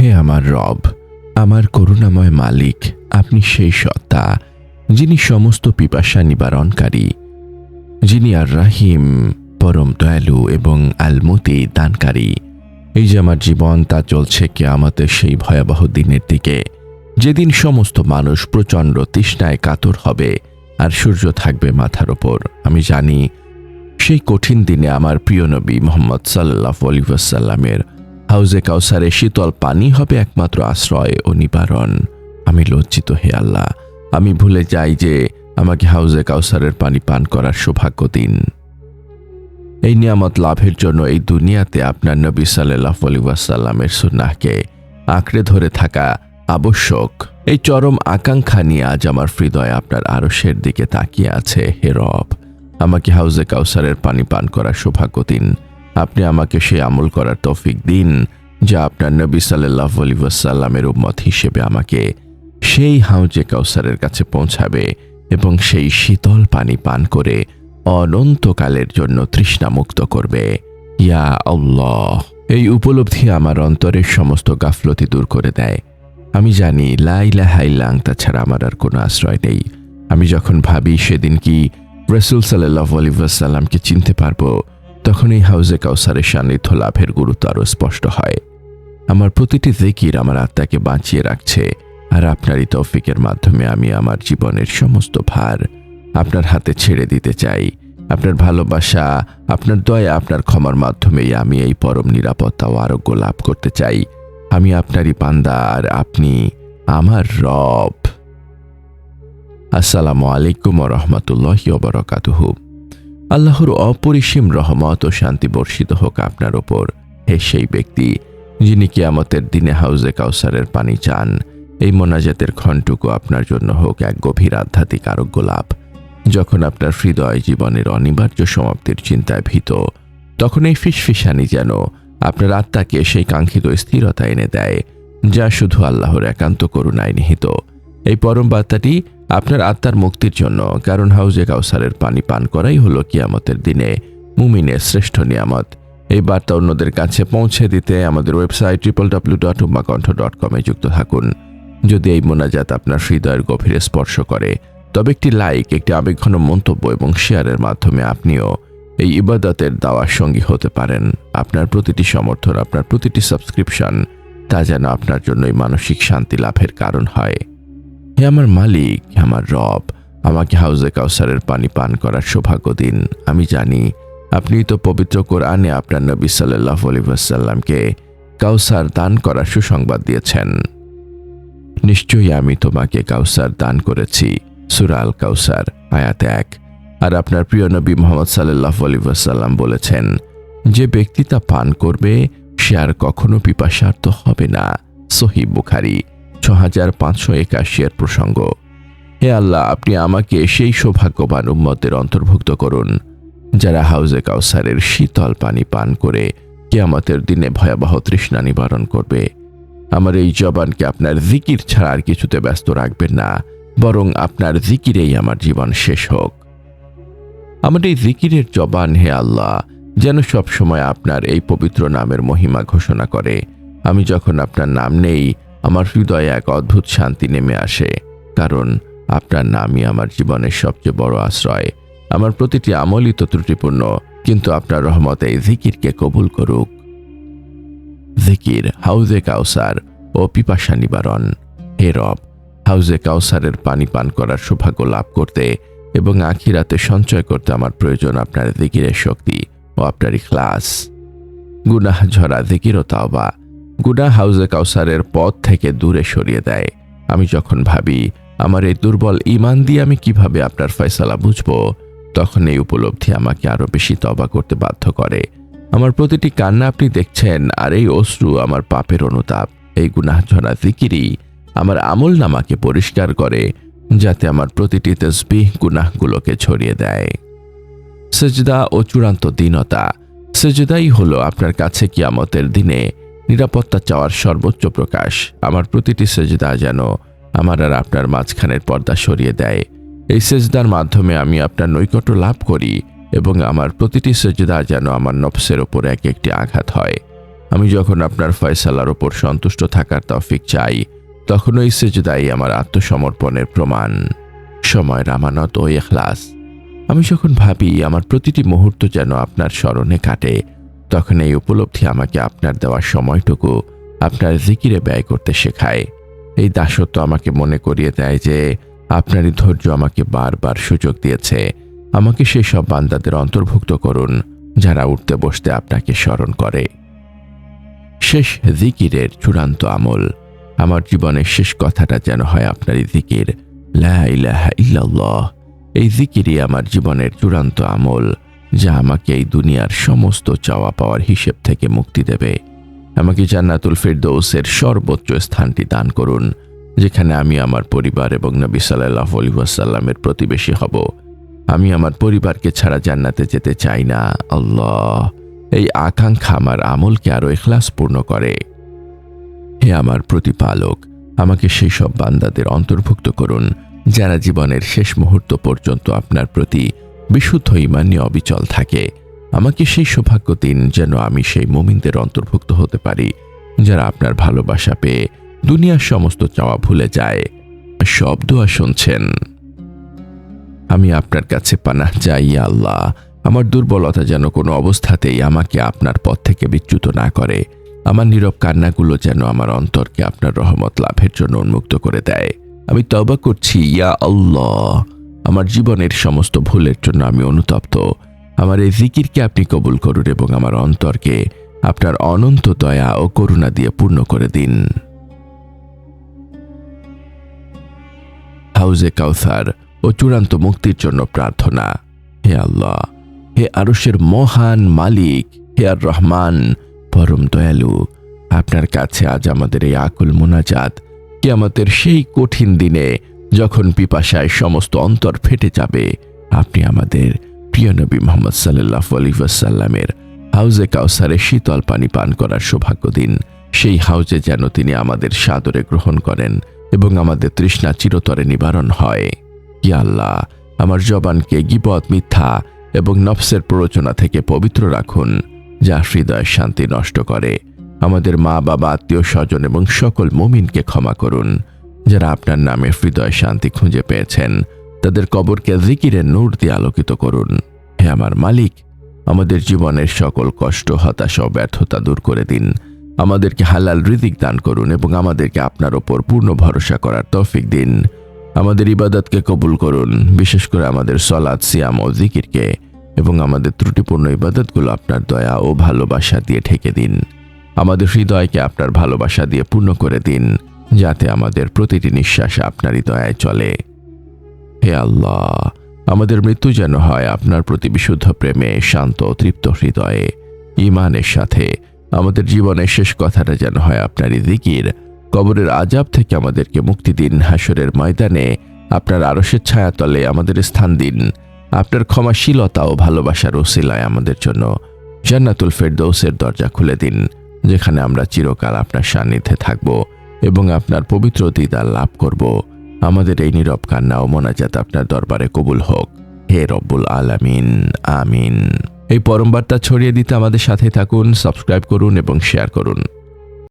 হে আমার রব, আমার করুণাময় মালিক, আপনি সেই সত্তা যিনি সমস্ত পিপাসা নিবারণকারী, যিনি আর রাহিম, পরম দয়ালু এবং আলমতি দানকারী। এই যে আমার জীবন, তা চলছে কিয়ামতের সেই ভয়াবহ দিনের দিকে, যেদিন সমস্ত মানুষ প্রচণ্ড তৃষ্ণায় কাতর হবে আর সূর্য থাকবে মাথার ওপর। আমি জানি সেই কঠিন দিনে আমার প্রিয় নবী মুহাম্মদ সাল্লাল্লাহু আলাইহি ওয়াসাল্লামের হাউজে কাউসারে শীতল পানি হবে একমাত্র আশ্রয় ও নিবারণ। আমি লজ্জিত হে আল্লাহ, আমি ভুলে যাই যে আমাকে হাউজে কাউসারের পানি পান করার সৌভাগ্য দিন। এই নিয়ামত লাভের জন্য এই দুনিয়াতে আপনার নবী সাল্লাল্লাহু আলাইহি ওয়াসাল্লামের সুন্নাহকে আঁকড়ে ধরে থাকা আবশ্যক। এই চরম আকাঙ্ক্ষা নিয়ে আজ আমার হৃদয় আপনার আরশের দিকে তাকিয়ে আছে। হে রব, আমাকে হাউজে কাউসারের পানি পান করার সৌভাগ্য দিন। আপনি আমাকে সেই আমল করার তৌফিক দিন যা আপনার নবী সাল্লাল্লাহু আলাইহি ওয়াসাল্লামের উম্মত হিসেবে আমাকে সেই হাউজে কাউসারের কাছে পৌঁছাবে এবং সেই শীতল পানি পান করে অনন্তকালের জন্য তৃষ্ণা মুক্ত করবে। ইয়া আল্লাহ, এই উপলব্ধি আমার অন্তরের সমস্ত গাফলতি দূর করে দেয়। আমি জানি লা ইলাহা ইল্লা আনতা ছাড়া আমার আর কোনো আশ্রয় নেই। আমি যখন ভাবি সেদিন কি রাসূল সাল্লাল্লাহু আলাইহি ওয়াসাল্লামকে চিনতে পারবো, তখন এই হাউজে কাউসারের সান্নিধ্য লাভের গুরুত্ব আরও স্পষ্ট হয়। আমার প্রতিটি জিকির আমার আত্মাকে বাঁচিয়ে রাখছে, আর আপনারই তৌফিকের মাধ্যমে আমি আমার জীবনের সমস্ত ভার আপনার হাতে ছেড়ে দিতে চাই। আপনার ভালোবাসা, আপনার দয়া, আপনার ক্ষমার মাধ্যমেই আমি এই পরম নিরাপত্তা ও আরোগ্য লাভ করতে চাই। আমি আপনারই বান্দা আর আপনি আমার রব। আসসালামু আলাইকুম ওয়া রাহমাতুল্লাহি ওয়া বারাকাতুহু। আল্লাহর অপরিসীম রহমত ও শান্তি বর্ষিত হোক আপনার ওপর, হে সেই ব্যক্তি যিনি কিয়ামতের দিনে হাউজে কাউসারের পানি চান। এই মোনাজাতের ক্ষণটুকু আপনার জন্য হোক এক গভীর আধ্যাত্মিক আরোগ্য লাভ। যখন আপনার হৃদয় জীবনের অনিবার্য সমাপ্তির চিন্তায় ভীত, তখন এই ফিসফিসানি যেন আপনার আত্মাকে সেই কাঙ্ক্ষিত স্থিরতা এনে দেয়, যা শুধু আল্লাহর একান্ত করুণায় নিহিত। এই পরম বার্তাটি আপনার আত্মার মুক্তির জন্য, কারণ হাউজে কাউসারের পানি পান করাই হলো কিয়ামতের দিনে মুমিনের শ্রেষ্ঠ নিয়ামত। এই বার্তা অন্যদের কাছে পৌঁছে দিতে আমাদের ওয়েবসাইট www.ummahkontho.com যুক্ত থাকুন। যদি এই মোনাজাত আপনার হৃদয়ের গভীরে স্পর্শ করে, তবে একটি লাইক, একটি আবেগঘন মন্তব্য এবং শেয়ারের মাধ্যমে আপনিও এই ইবাদতের দাওয়ার সঙ্গী হতে পারেন। আপনার প্রতিটি সমর্থন, আপনার প্রতিটি সাবস্ক্রিপশন, তা যেন আপনার জন্যই মানসিক শান্তি লাভের কারণ হয়। হে আমার মালিক, আমার রব, আমাকে হাউজে কাউসারের পানি পান করার সৌভাগ্য দিন। আমি জানি আপনি তো পবিত্র কোরআনে আপনার নবী সাল্লাল্লাহু আলাইহি ওয়াসাল্লামকে কাউসার দান করার সুসংবাদ দিয়েছেন। নিশ্চয়ই আমি তোমাকে কাউসার দান করেছি, সূরা আল কাউসার আয়াত 1। আর আপনার প্রিয় নবী মুহাম্মদ সাল্লাল্লাহু আলাইহি ওয়াসাল্লাম বলেছেন, যে ব্যক্তি তা পান করবে সে আর কখনো পিপাসার্ত হবে না। সহিহ বুখারী 6581 প্রসঙ্গ। হে আল্লাহ, আপনি আমাকে সেই সৌভাগ্যবান উম্মতের অন্তর্ভুক্ত করুন যারা হাউজে কাউসারের শীতল পানি পান করে কিয়ামতের দিনে ভয়াবহ তৃষ্ণা নিবারণ করবে। আমার এই জবানকে আপনার জিকির ছাড়া আর কিছুতে ব্যস্ত রাখবেন না, বরং আপনার জিকিরেই আমার জীবন শেষ হোক। আমার এই জিকিরের জবান, হে আল্লাহ, যেন সবসময় আপনার এই পবিত্র নামের মহিমা ঘোষণা করে। আমি যখন আপনার নাম নেই, আমার হৃদয়ে এক অদ্ভুত শান্তি নেমে আসে, কারণ আপনার নামই আমার জীবনের সবচেয়ে বড় আশ্রয়। আমার প্রতিটি আমলই তো ত্রুটিপূর্ণ, কিন্তু আপনার রহমত এই জিকিরকে কবুল করুক। জিকির, হাউজে কাউসার ও পিপাসা নিবারণ। হে রব, হাউজে কাউসারের পানি পান করার সৌভাগ্য লাভ করতে এবং আখিরাতে সঞ্চয় করতে আমার প্রয়োজন আপনার জিকিরের শক্তি ও আপনার ইখলাস। গুনাহ ঝরা জিকির ও তাওবা গুনাহ হাউজে কাউসারের পথ থেকে দূরে সরিয়ে দেয়। আমি যখন ভাবি আমার এই দুর্বল ঈমান দিয়ে আমি কিভাবে আপনার ফয়সালা বুঝবো, তখন এই উপলব্ধি আমাকে আরো বেশি তওবা করতে বাধ্য করে। আমার প্রতিটি কান্না আপনি দেখছেন, আর এই অশ্রু আমার পাপের অনুতাপ। এই গুনাহ ঝরা জিকিরই আমার আমল নামাকে পরিষ্কার করে, যাতে আমার প্রতিটি তাসবিহ গুনাহগুলোকে ছড়িয়ে দেয়। সিজদা ও চূড়ান্ত দীনতা। সিজদাই হলো আপনার কাছে কিয়ামতের দিনে নিরাপত্তা চাওয়ার সর্বোচ্চ প্রকাশ। আমার প্রতিটি সিজদা যেন আমার আর আপনার মাঝখানের পর্দা সরিয়ে দেয়। এই সিজদার মাধ্যমে আমি আপনার নৈকট্য লাভ করি এবং আমার প্রতিটি সিজদা যেন আমার নফসের ওপর এক একটি আঘাত হয়। আমি যখন আপনার ফয়সালার ওপর সন্তুষ্ট থাকার তৌফিক চাই, তখন ওই সিজদাই আমার আত্মসমর্পণের প্রমাণ, সময়ের আমানত ও ইখলাস। আমি যখন ভাবি আমার প্রতিটি মুহূর্ত যেন আপনার স্মরণে কাটে, তখন এই উপলব্ধি আমাকে আপনার দেওয়া সময়টুকু আপনার জিকিরে ব্যয় করতে শেখায়। এই দাসত্ব আমাকে মনে করিয়ে দেয় যে আপনারই ধৈর্য আমাকে বারবার সুযোগ দিয়েছে। আমাকে সেই সব বান্দাদের অন্তর্ভুক্ত করুন যারা উঠতে বসতে আপনাকে স্মরণ করে। শেষ জিকিরের চূড়ান্ত আমল, আমার জীবনের শেষ কথাটা যেন হয় আপনারই জিকির, লা ইলাহা ইল্লাল্লাহ। এই জিকিরই আমার জীবনের চূড়ান্ত আমল, যা আমাকে এই দুনিয়ার সমস্ত চাওয়া পাওয়ার হিসেব থেকে মুক্তি দেবে। আমাকে জান্নাতুল ফিরদৌসের সর্বোচ্চ স্থানটি দান করুন, যেখানে আমি আমার পরিবার এবং নবী সাল্লাল্লাহু আলাইহি ওয়াসাল্লামের প্রতিবেশী হব। আমি আমার পরিবারকে ছাড়া জান্নাতে যেতে চাই না আল্লাহ। এই আকাঙ্ক্ষা আমার আমলকে আরো ইখলাসপূর্ণ করে। হে আমার প্রতিপালক, আমাকে সেই সব বান্দাদের অন্তর্ভুক্ত করুন যারা জীবনের শেষ মুহূর্ত পর্যন্ত আপনার প্রতি বিশুদ্ধ ঈমান নিয়ে অবিচল থাকে। আমাকে সেই সৌভাগ্য দিন যেন আমি সেই মুমিনদের অন্তর্ভুক্ত হতে পারি যারা আপনার ভালোবাসা পেয়ে দুনিয়ার সমস্ত চাওয়া ভুলে যায়। সব দোয়া শুনছেন। আমি আপনার কাছে পানাহ চাই ইয়া আল্লাহ। আমার দুর্বলতা যেন কোনো অবস্থাতেই আমাকে আপনার পথ থেকে বিচ্যুত না করে। আমার নীরব কান্নাগুলো যেন আমার অন্তরকে আপনার রহমত লাভের জন্য উন্মুক্ত করে দেয়। আমি তওবা করছি ইয়া আল্লাহ। আমার জীবনের সমস্ত ভুলের জন্য আমি অনুতপ্ত। আমার এই জিকিরকে আপনি কবুল করুন এবং আমার অন্তরকে আপনার অনন্ত দয়া ও করুণা দিয়ে পূর্ণ করে দিন। হাউজে কাউসার ও চূড়ান্ত মুক্তির জন্য প্রার্থনা। হে আল্লাহ, হে আরশের মহান মালিক, হে আর রহমান, পরম দয়ালু, আপনার কাছে আজ আমাদের এই আকুল মুনাজাত কিয়ামতের সেই কঠিন দিনে যখন পিপাসায় সমস্ত অন্তর ফেটে যাবে, আপনি আমাদের প্রিয় নবী মুহাম্মদ সাল্লাল্লাহু আলাইহি ওয়াসাল্লামের হাউজে কাউসারে শীতল পানি পান করার সৌভাগ্য দিন। সেই হাউজে যেন তিনি আমাদের সাদরে গ্রহণ করেন এবং আমাদের তৃষ্ণা চিরতরে নিবারণ হয়। ইয়া আল্লাহ, আমার জবানকে গীবত, মিথ্যা এবং নফসের প্ররোচনা থেকে পবিত্র রাখুন, যা হৃদয়ের শান্তি নষ্ট করে। আমাদের মা বাবা, আত্মীয় স্বজন এবং সকল মুমিনকে ক্ষমা করুন যারা আপনার নামে হৃদয় শান্তি খুঁজে পেয়েছেন। তাদের কবরকে জিকিরের নূর দিয়ে আলোকিত করুন। হে আমার মালিক, আমাদের জীবনের সকল কষ্ট, হতাশা ও ব্যর্থতা দূর করে দিন। আমাদেরকে হালাল রিজিক দান করুন এবং আমাদেরকে আপনার ওপর পূর্ণ ভরসা করার তৌফিক দিন। আমাদের ইবাদতকে কবুল করুন, বিশেষ করে আমাদের সালাত, সিয়াম ও জিকিরকে, এবং আমাদের ত্রুটিপূর্ণ ইবাদতগুলো আপনার দয়া ও ভালোবাসা দিয়ে ঢেকে দিন। আমাদের হৃদয়কে আপনার ভালোবাসা দিয়ে পূর্ণ করে দিন, যাতে আমাদের প্রতিটি নিঃশ্বাস আপনারই দয়ায় চলে। হে আল্লাহ, আমাদের মৃত্যু যেন হয় আপনার প্রতি বিশুদ্ধ প্রেমে, শান্ত ও তৃপ্ত হৃদয়ে, ঈমানের সাথে। আমাদের জীবনের শেষ কথাটা যেন হয় আপনারই জিকির। কবরের আযাব থেকে আমাদেরকে মুক্তি দিন। হাসরের ময়দানে আপনার আরশের ছায়াতলে আমাদের স্থান দিন। আপনার ক্ষমাশীলতা ও ভালোবাসার ওসিলায় আমাদের জন্য জান্নাতুল ফিরদৌসের দরজা খুলে দিন, যেখানে আমরা চিরকাল আপনার সান্নিধ্যে থাকব এবং আপনার পবিত্র দিদার লাভ করব। আমাদের এই নীরব কান্না ও মোনাজাত আপনার দরবারে কবুল হোক, হে রব্বুল আলামিন। আমিন। এই পরম বার্তা ছড়িয়ে দিতে আমাদের সাথে থাকুন, সাবস্ক্রাইব করুন এবং শেয়ার করুন।